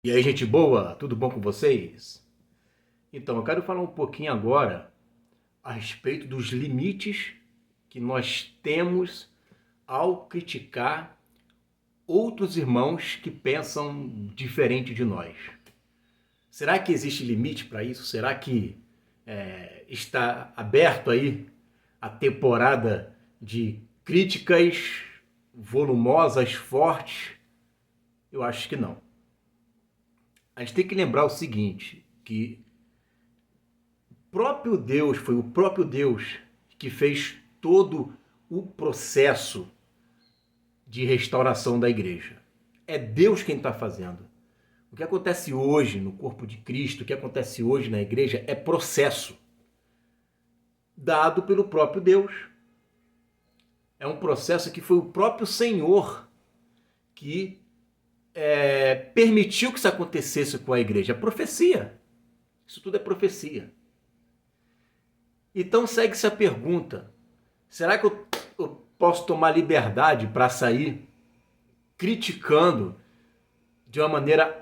E aí, gente boa, tudo bom com vocês? Então, eu quero falar um pouquinho agora a respeito dos limites que nós temos ao criticar outros irmãos que pensam diferente de nós. Será que existe limite para isso? Será que está aberto aí a temporada de críticas volumosas, fortes? Eu acho que não. A gente tem que lembrar o seguinte, que próprio Deus, foi o próprio Deus que fez todo o processo de restauração da igreja. É Deus quem está fazendo. O que acontece hoje no corpo de Cristo, o que acontece hoje na igreja é processo dado pelo próprio Deus. É um processo que foi o próprio Senhor que permitiu que isso acontecesse com a igreja. É profecia. Isso tudo é profecia. Então segue-se a pergunta: será que eu posso tomar liberdade para sair criticando de uma maneira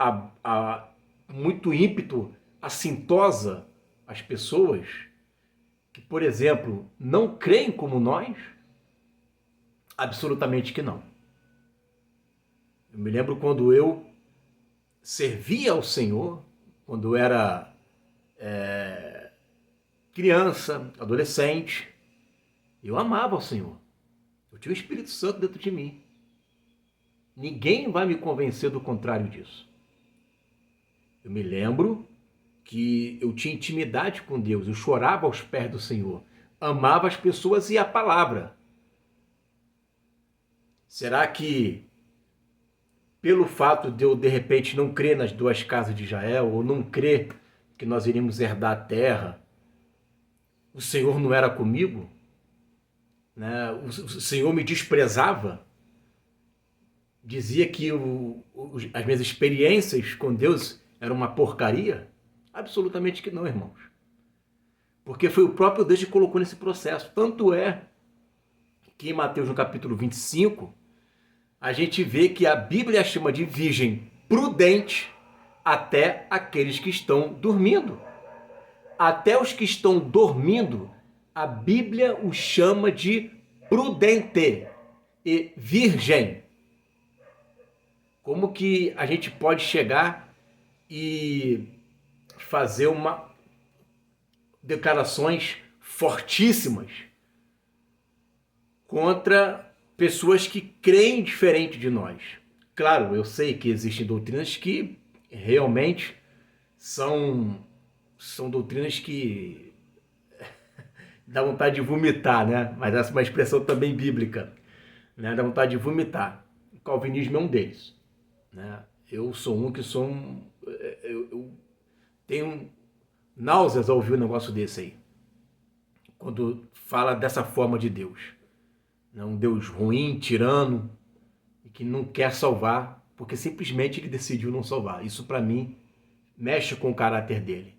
muito ímpeto, assintosa, as pessoas que, por exemplo, não creem como nós? Absolutamente que não. Eu me lembro quando eu servia ao Senhor, quando eu era criança, adolescente, eu amava o Senhor. Eu tinha o Espírito Santo dentro de mim. Ninguém vai me convencer do contrário disso. Eu me lembro que eu tinha intimidade com Deus, eu chorava aos pés do Senhor, amava as pessoas e a palavra. Será que, pelo fato de eu de repente não crer nas duas casas de Israel, ou não crer que nós iríamos herdar a terra, o Senhor não era comigo? Né? O Senhor me desprezava? Dizia que as minhas experiências com Deus eram uma porcaria? Absolutamente que não, irmãos. Porque foi o próprio Deus que colocou nesse processo. Tanto é que em Mateus, no capítulo 25, a gente vê que a Bíblia chama de virgem prudente até aqueles que estão dormindo. Até os que estão dormindo, a Bíblia os chama de prudente e virgem. Como que a gente pode chegar e fazer declarações fortíssimas contra pessoas que creem diferente de nós? Claro, eu sei que existem doutrinas que realmente são doutrinas que dá vontade de vomitar, né? Mas essa é uma expressão também bíblica, né? Dá vontade de vomitar. O calvinismo é um deles, né? Eu sou um que eu tenho náuseas ao ouvir um negócio desse aí, quando fala dessa forma de Deus, né? Um Deus ruim, tirano, e que não quer salvar, porque simplesmente ele decidiu não salvar. Isso para mim mexe com o caráter dele.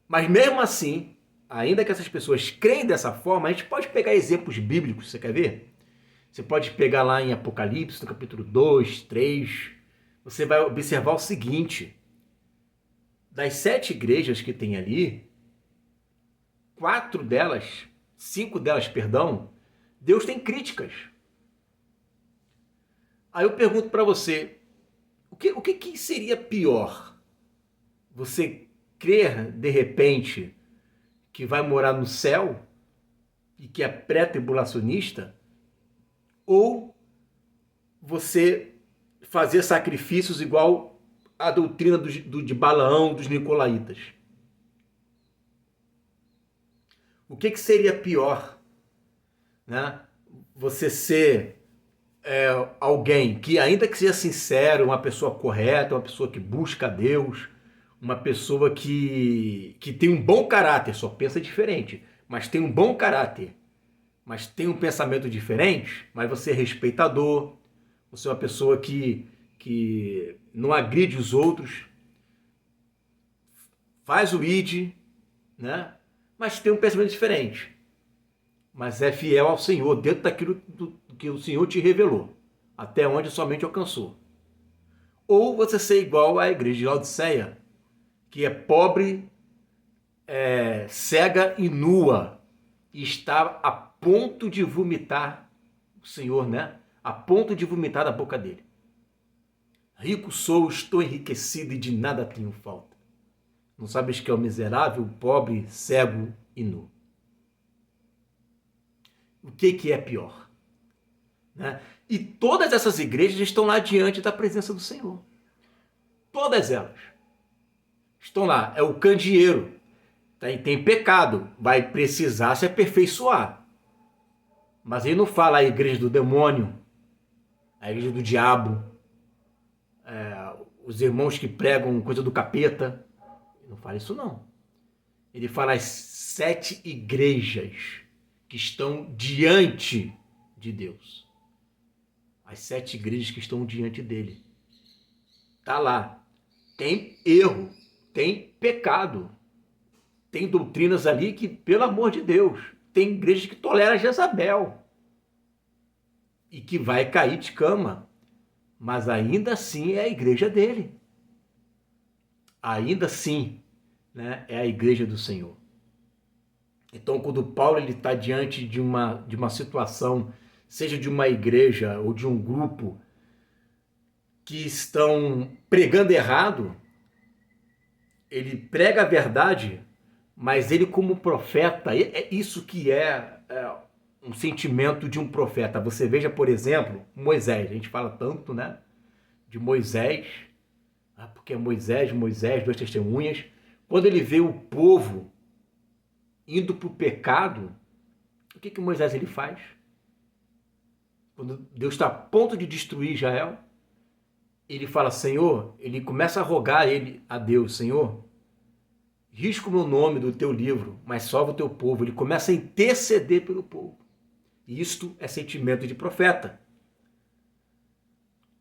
Mas mesmo assim, ainda que essas pessoas creem dessa forma, a gente pode pegar exemplos bíblicos, você quer ver? Você pode pegar lá em Apocalipse, no capítulo 2, 3, você vai observar o seguinte: das 7 igrejas que tem ali, 5 delas, perdão, Deus tem críticas. Aí eu pergunto para você, o que seria pior? Você crer, de repente, que vai morar no céu e que é pré-tribulacionista, ou você fazer sacrifícios igual a doutrina de Balaão, dos Nicolaítas? O que seria pior, né? Você ser alguém que, ainda que seja sincero, uma pessoa correta, uma pessoa que busca a Deus, uma pessoa que tem um bom caráter, só pensa diferente, mas tem um bom caráter, mas tem um pensamento diferente, mas você é respeitador, você é uma pessoa que não agride os outros, faz o id, né? Mas tem um pensamento diferente, mas é fiel ao Senhor, dentro daquilo que o Senhor te revelou, até onde somente alcançou. ou você ser igual à igreja de Laodiceia, que é pobre, cega e nua, e está a ponto de vomitar o Senhor, né? A ponto de vomitar da boca dele. Rico sou, estou enriquecido e de nada tenho falta. Não sabes que é o miserável, pobre, cego e nu. O que é pior? Né? E todas essas igrejas estão lá diante da presença do Senhor. Todas elas estão lá. É o candeeiro. Tem pecado. Vai precisar se aperfeiçoar. Mas ele não fala a igreja do demônio, a igreja do diabo, os irmãos que pregam coisa do capeta. Ele não fala isso não. Ele fala as 7 igrejas que estão diante de Deus. As 7 igrejas que estão diante dele. Tá lá. Tem erro, tem pecado. Tem doutrinas ali que, pelo amor de Deus, tem igrejas que toleram Jezabel e que vai cair de cama, mas ainda assim é a igreja dele. Ainda assim, né, é a igreja do Senhor. Então, quando Paulo está diante de uma situação, seja de uma igreja ou de um grupo que estão pregando errado, ele prega a verdade, mas ele como profeta, é isso que é um sentimento de um profeta. Você veja, por exemplo, Moisés. A gente fala tanto, né, de Moisés, porque é Moisés, 2 testemunhas. Quando ele vê o povo indo para o pecado, o que Moisés ele faz? Quando Deus está a ponto de destruir Israel, ele fala, Senhor, ele começa a rogar a Deus, Senhor, risca o meu nome do teu livro, mas salva o teu povo. Ele começa a interceder pelo povo. E isto é sentimento de profeta.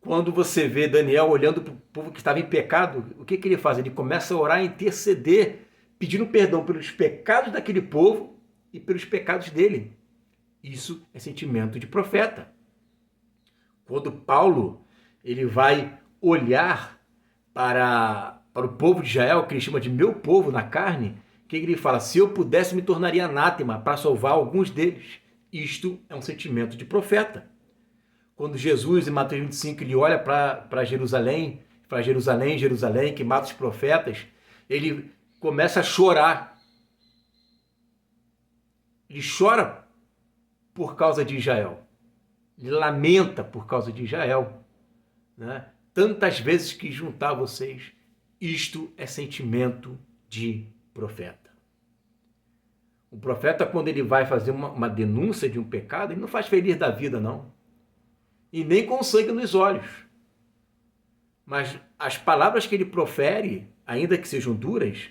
Quando você vê Daniel olhando para o povo que estava em pecado, o que ele faz? Ele começa a orar, a interceder, pedindo perdão pelos pecados daquele povo e pelos pecados dele. Isso é sentimento de profeta. Quando Paulo ele vai olhar para o povo de Israel, que ele chama de meu povo na carne, que ele fala, se eu pudesse me tornaria anátema para salvar alguns deles. Isto é um sentimento de profeta. Quando Jesus, em Mateus 25, ele olha para Jerusalém, Jerusalém, Jerusalém, que mata os profetas, ele começa a chorar. Ele chora por causa de Israel. Ele lamenta por causa de Israel. Né? Tantas vezes que juntar vocês, isto é sentimento de profeta. O profeta, quando ele vai fazer uma denúncia de um pecado, ele não faz feliz da vida, não. E nem com sangue nos olhos. Mas as palavras que ele profere, ainda que sejam duras,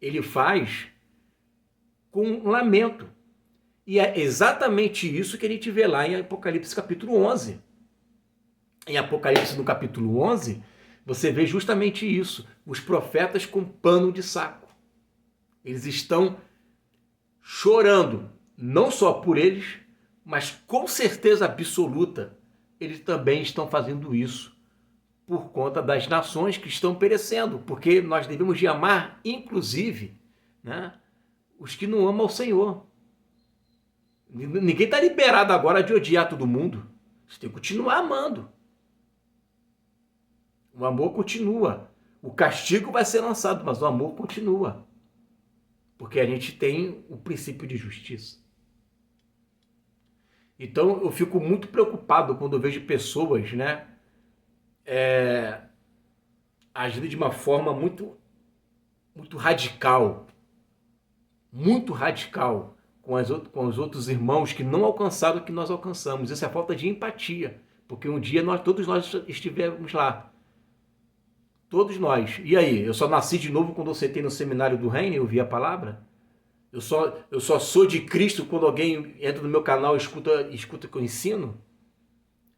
ele faz com um lamento. E é exatamente isso que a gente vê lá em Apocalipse capítulo 11. Em Apocalipse no capítulo 11, você vê justamente isso. Os profetas com pano de saco. Eles estão chorando, não só por eles, mas com certeza absoluta, eles também estão fazendo isso por conta das nações que estão perecendo, porque nós devemos de amar, inclusive, né, os que não amam o Senhor. Ninguém está liberado agora de odiar todo mundo. Você tem que continuar amando. O amor continua. O castigo vai ser lançado, mas o amor continua. Porque a gente tem o princípio de justiça. Então eu fico muito preocupado quando eu vejo pessoas, né, agindo de uma forma muito radical. Muito radical com os outros irmãos que não alcançaram o que nós alcançamos. Isso é falta de empatia. Porque um dia todos nós estivemos lá. Todos nós. E aí, eu só nasci de novo quando eu sentei no seminário do Reino e ouvi a palavra? Eu só sou de Cristo quando alguém entra no meu canal e escuta o que eu ensino?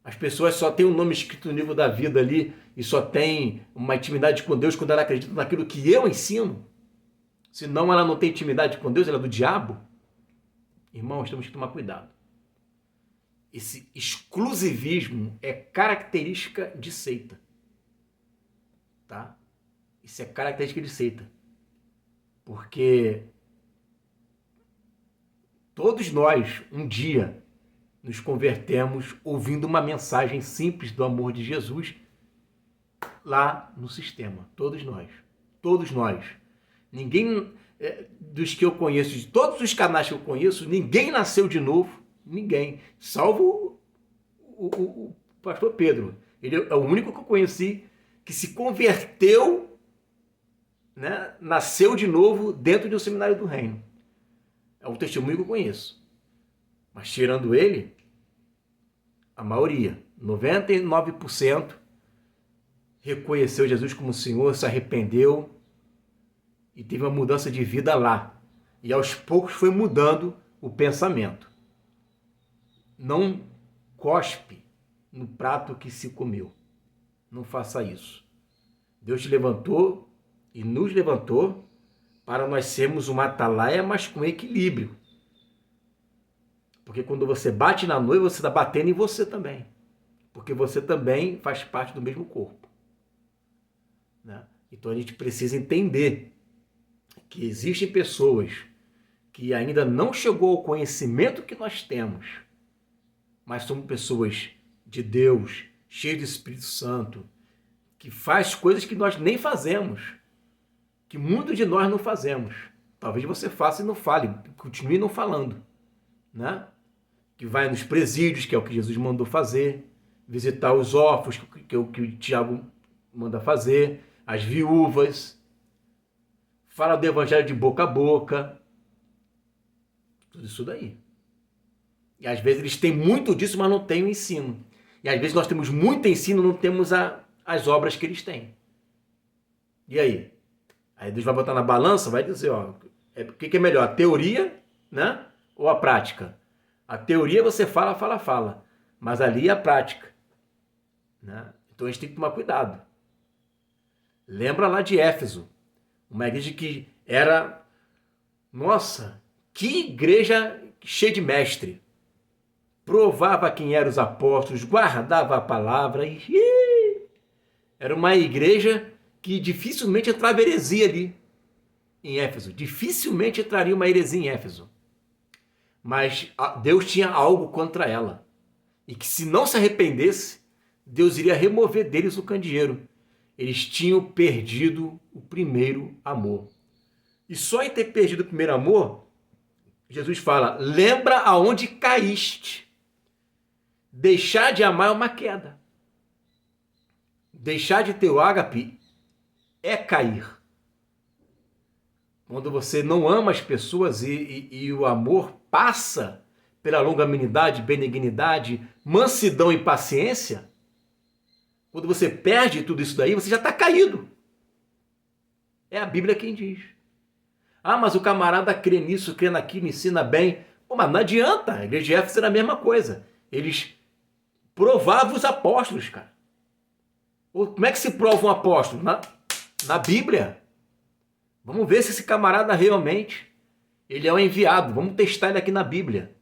As pessoas só têm o nome escrito no livro da vida ali e só têm uma intimidade com Deus quando ela acredita naquilo que eu ensino? Senão ela não tem intimidade com Deus, ela é do diabo? Irmãos, temos que tomar cuidado. Esse exclusivismo é característica de seita. tá? Isso é característica de seita. Porque todos nós, um dia, nos convertemos ouvindo uma mensagem simples do amor de Jesus lá no sistema. Todos nós. Todos nós. Ninguém, dos que eu conheço, de todos os canais que eu conheço, ninguém nasceu de novo. Ninguém. Salvo o pastor Pedro. Ele é o único que eu conheci que se converteu, né, nasceu de novo dentro de um seminário do reino. É um testemunho que eu conheço. Mas tirando ele, a maioria, 99%, reconheceu Jesus como Senhor, se arrependeu e teve uma mudança de vida lá. E aos poucos foi mudando o pensamento. Não cospe no prato que se comeu. Não faça isso. Deus te levantou e nos levantou para nós sermos uma atalaia, mas com equilíbrio. Porque quando você bate na noiva, você está batendo em você também. Porque você também faz parte do mesmo corpo. Né? Então a gente precisa entender que existem pessoas que ainda não chegou ao conhecimento que nós temos, mas são pessoas de Deus, cheias do Espírito Santo, que faz coisas que nós nem fazemos, que muitos de nós não fazemos. Talvez você faça e não fale, continue não falando, né? Que vai nos presídios, que é o que Jesus mandou fazer, visitar os órfãos, que é o que o Tiago manda fazer, as viúvas, fala do evangelho de boca a boca, tudo isso daí. E às vezes eles têm muito disso, mas não têm o ensino. E às vezes nós temos muito ensino, não temos as obras que eles têm. E aí? Aí Deus vai botar na balança, vai dizer, ó, o que é melhor, a teoria, né, ou a prática? A teoria você fala, mas ali é a prática, né? Então a gente tem que tomar cuidado. Lembra lá de Éfeso, uma igreja que era, nossa, que igreja cheia de mestre. Provava quem eram os apóstolos, guardava a palavra e era uma igreja que dificilmente entrava heresia ali em Éfeso. Dificilmente entraria uma heresia em Éfeso. Mas Deus tinha algo contra ela. E que se não se arrependesse, Deus iria remover deles o candeeiro. Eles tinham perdido o primeiro amor. E só em ter perdido o primeiro amor, Jesus fala, lembra aonde caíste. Deixar de amar é uma queda. Deixar de ter o ágape é cair. Quando você não ama as pessoas e o amor passa pela longanimidade, benignidade, mansidão e paciência, quando você perde tudo isso daí, você já está caído. É a Bíblia quem diz. Ah, mas o camarada crê nisso, crê naquilo, ensina bem. Pô, mas não adianta, a igreja de Éfeso era a mesma coisa. Eles provavam os apóstolos, cara. Como é que se prova um apóstolo? Na Bíblia. Vamos ver se esse camarada realmente ele é um enviado. Vamos testar ele aqui na Bíblia.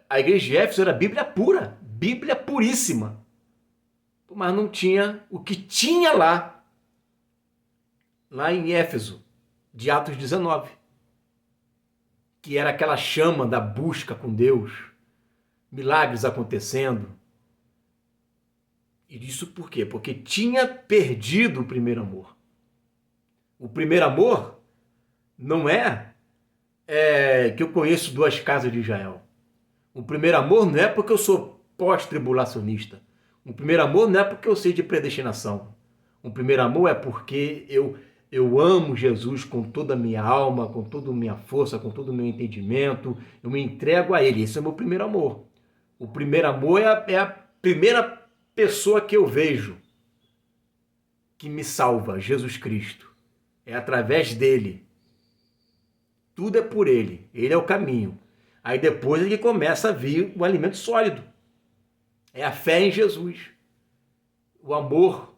A igreja de Éfeso era Bíblia pura, Bíblia puríssima. Mas não tinha o que tinha lá em Éfeso, de Atos 19. Que era aquela chama da busca com Deus, milagres acontecendo. E isso por quê? Porque tinha perdido o primeiro amor. O primeiro amor não é que eu conheço duas casas de Israel. O primeiro amor não é porque eu sou pós-tribulacionista. O primeiro amor não é porque eu sei de predestinação. O primeiro amor é porque eu amo Jesus com toda a minha alma, com toda a minha força, com todo o meu entendimento. Eu me entrego a Ele. Esse é o meu primeiro amor. O primeiro amor é a primeira pessoa que eu vejo que me salva, Jesus Cristo. É através dele. Tudo é por ele. Ele é o caminho. Aí depois é que começa a vir o alimento sólido. É a fé em Jesus. O amor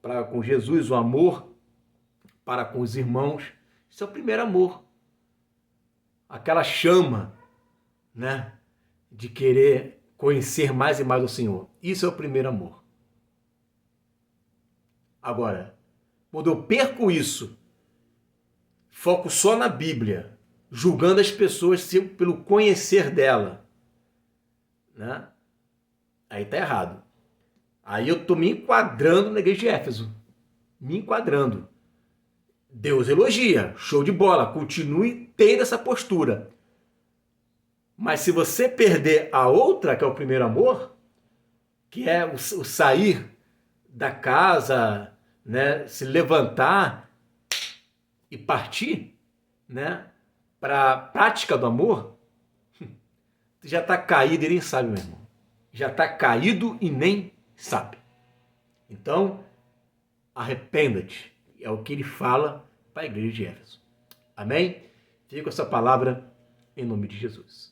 para com Jesus, o amor para com os irmãos. Isso é o primeiro amor. Aquela chama, né, de querer conhecer mais e mais o Senhor. Isso é o primeiro amor. Agora, quando eu perco isso, foco só na Bíblia, julgando as pessoas pelo conhecer dela, né? Aí tá errado. Aí eu tô me enquadrando na igreja de Éfeso. Me enquadrando. Deus elogia, show de bola, continue tendo essa postura. Mas se você perder a outra, que é o primeiro amor, que é o sair da casa, né, se levantar e partir, né, para a prática do amor, já está caído e nem sabe, meu irmão. Já está caído e nem sabe. Então, arrependa-te. É o que ele fala para a igreja de Éfeso. Amém? Fica com essa palavra em nome de Jesus.